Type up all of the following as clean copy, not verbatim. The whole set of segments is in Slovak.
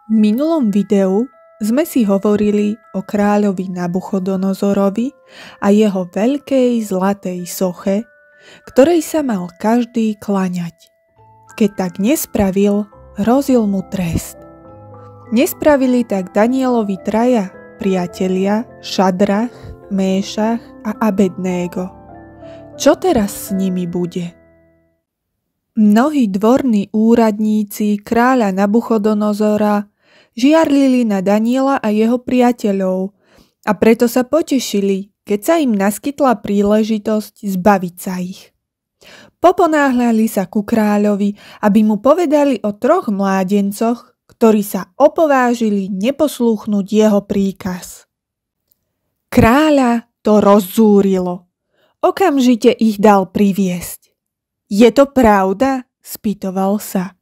V minulom videu sme si hovorili o kráľovi Nabuchodonozorovi a jeho veľkej zlatej soche, ktorej sa mal každý klaňať. Keď tak nespravil, hrozil mu trest. Nespravili tak Danielovi traja priatelia Šadrach, Méšach a Abednégo. Čo teraz s nimi bude? Mnohí dvorní úradníci kráľa Nabuchodonozora žiarlili na Daniela a jeho priateľov a preto sa potešili, keď sa im naskytla príležitosť zbaviť sa ich. Poponáhľali sa ku kráľovi, aby mu povedali o 3 mládencoch, ktorí sa opovážili neposlúchnuť jeho príkaz. Kráľa to rozzúrilo. Okamžite ich dal priviesť. Je to pravda? Spýtoval sa.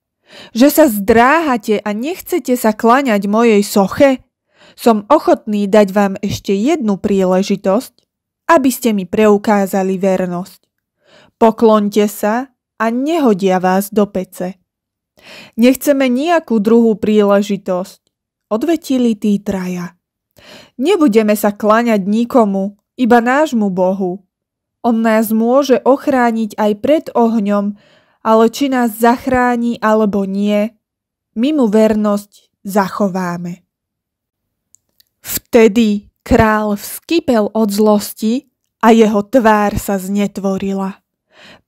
Že sa zdráhate a nechcete sa klaňať mojej soche? Som ochotný dať vám ešte jednu príležitosť, aby ste mi preukázali vernosť. Pokloňte sa a nehodia vás do pece. Nechceme nejakú druhú príležitosť, odvetili tí traja. Nebudeme sa klaňať nikomu, iba nášmu Bohu. On nás môže ochrániť aj pred ohňom, ale či nás zachráni alebo nie, my mu vernosť zachováme. Vtedy král vskypel od zlosti a jeho tvár sa znetvorila.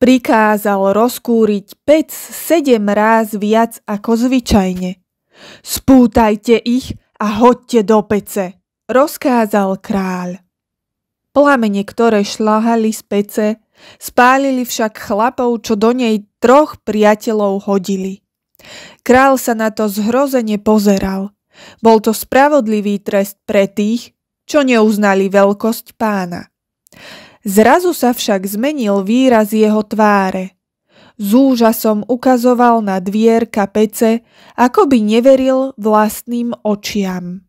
Prikázal rozkúriť pec 7 ráz viac ako zvyčajne. Spútajte ich a hoďte do pece, rozkázal kráľ. Plamene, ktoré šľahali z pece, spálili však chlapov, čo do nej 3 priateľov hodili. Král sa na to zhrozene pozeral. Bol to spravodlivý trest pre tých, čo neuznali veľkosť pána. Zrazu sa však zmenil výraz jeho tváre. S úžasom ukazoval na dvierka pece, ako by neveril vlastným očiam.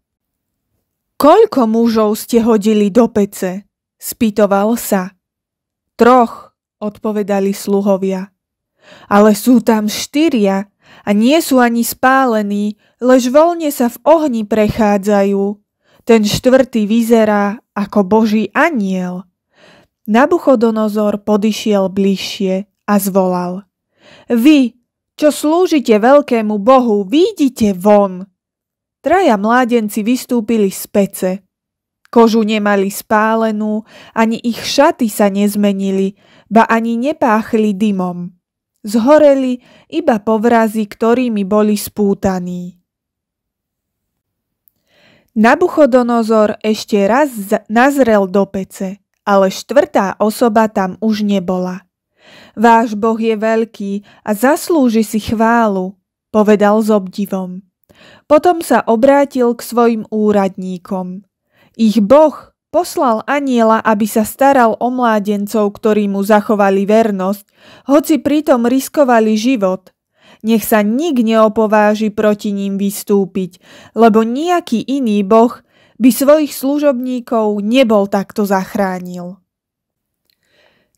Koľko mužov ste hodili do pece? Spýtoval sa. 3, odpovedali sluhovia. Ale sú tam 4 a nie sú ani spálení, lež voľne sa v ohni prechádzajú. Ten 4. vyzerá ako Boží anjel. Nabuchodonozor podišiel bližšie a zvolal. Vy, čo slúžite veľkému Bohu, výjdite von. 3 mládenci vystúpili z pece. Kožu nemali spálenú, ani ich šaty sa nezmenili, ba ani nepáchli dymom. Zhoreli iba povrazy, ktorými boli spútaní. Nabuchodonozor ešte raz nazrel do pece, ale 4. osoba tam už nebola. Váš Boh je veľký a zaslúži si chválu, povedal s obdivom. Potom sa obrátil k svojim úradníkom. Ich Boh poslal anjela, aby sa staral o mládencov, ktorí mu zachovali vernosť, hoci pritom riskovali život. Nech sa nik neopováži proti ním vystúpiť, lebo nejaký iný Boh by svojich služobníkov nebol takto zachránil.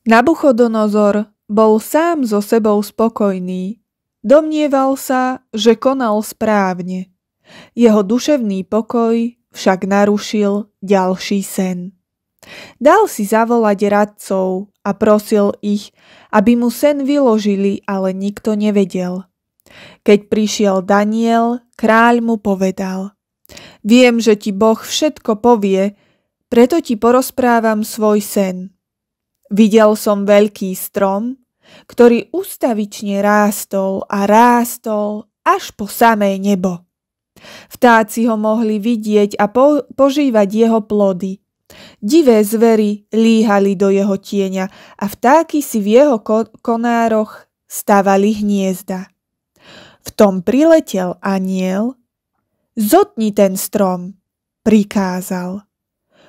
Nabuchodonozor bol sám so sebou spokojný. Domnieval sa, že konal správne. Jeho duševný pokoj však narušil ďalší sen. Dal si zavolať radcov a prosil ich, aby mu sen vyložili, ale nikto nevedel. Keď prišiel Daniel, kráľ mu povedal: Viem, že ti Boh všetko povie, preto ti porozprávam svoj sen. Videl som veľký strom, ktorý ustavične rástol a rástol až po samé nebo. Vtáci ho mohli vidieť a požívať jeho plody. Divé zvery líhali do jeho tieňa a vtáky si v jeho konároch stavali hniezda. V tom priletel anjel. Zotni ten strom, prikázal.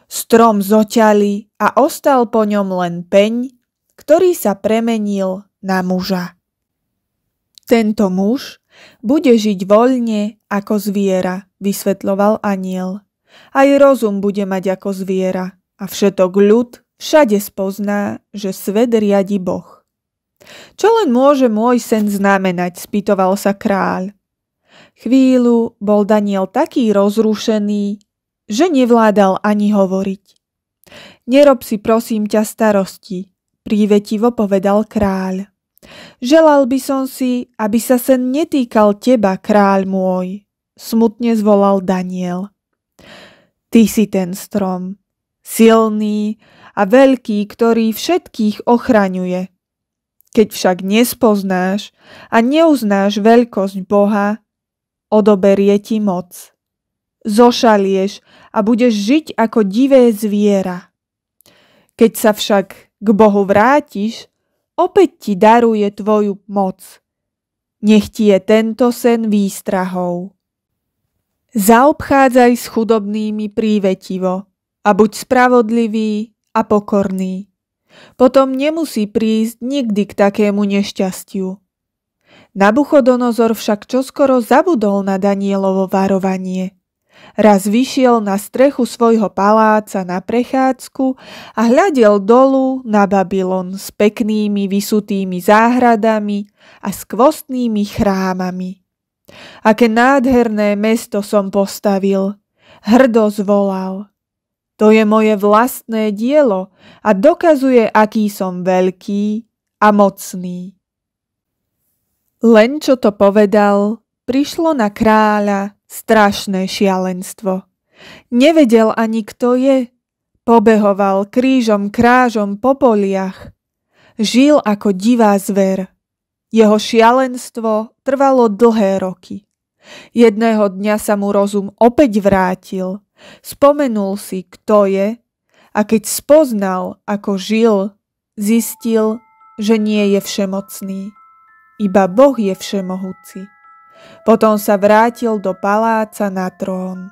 Strom zoťali a ostal po ňom len peň, ktorý sa premenil na muža. Tento muž bude žiť voľne ako zviera, vysvetľoval anjel. Aj rozum bude mať ako zviera a všetok ľud všade spozná, že svet riadi Boh. Čo len môže môj sen znamenať, spýtoval sa kráľ. Chvíľu bol Daniel taký rozrušený, že nevládal ani hovoriť. Nerob si prosím ťa starosti, prívetivo povedal kráľ. Želal by som si, aby sa sen netýkal teba, kráľ môj, smutne zvolal Daniel. Ty si ten strom, silný a veľký, ktorý všetkých ochraňuje. Keď však nespoznáš a neuznáš veľkosť Boha, odoberie ti moc. Zošalieš a budeš žiť ako divé zviera. Keď sa však k Bohu vrátiš, opäť ti daruje tvoju moc. Nech ti je tento sen výstrahou. Zaobchádzaj s chudobnými prívetivo a buď spravodlivý a pokorný. Potom nemusí prísť nikdy k takému nešťastiu. Nabuchodonozor však čoskoro zabudol na Danielovo varovanie. Raz vyšiel na strechu svojho paláca na prechádzku a hľadel dolu na Babylon s peknými vysutými záhradami a skvostnými chrámami. Aké nádherné mesto som postavil, hrdo zvolal. To je moje vlastné dielo a dokazuje, aký som veľký a mocný. Len čo to povedal, prišlo na kráľa strašné šialenstvo. Nevedel ani, kto je. Pobehoval krížom krážom po poliach. Žil ako divá zver. Jeho šialenstvo trvalo dlhé roky. Jedného dňa sa mu rozum opäť vrátil. Spomenul si, kto je, a keď spoznal, ako žil, zistil, že nie je všemocný. Iba Boh je všemohúci. Potom sa vrátil do paláca na trón.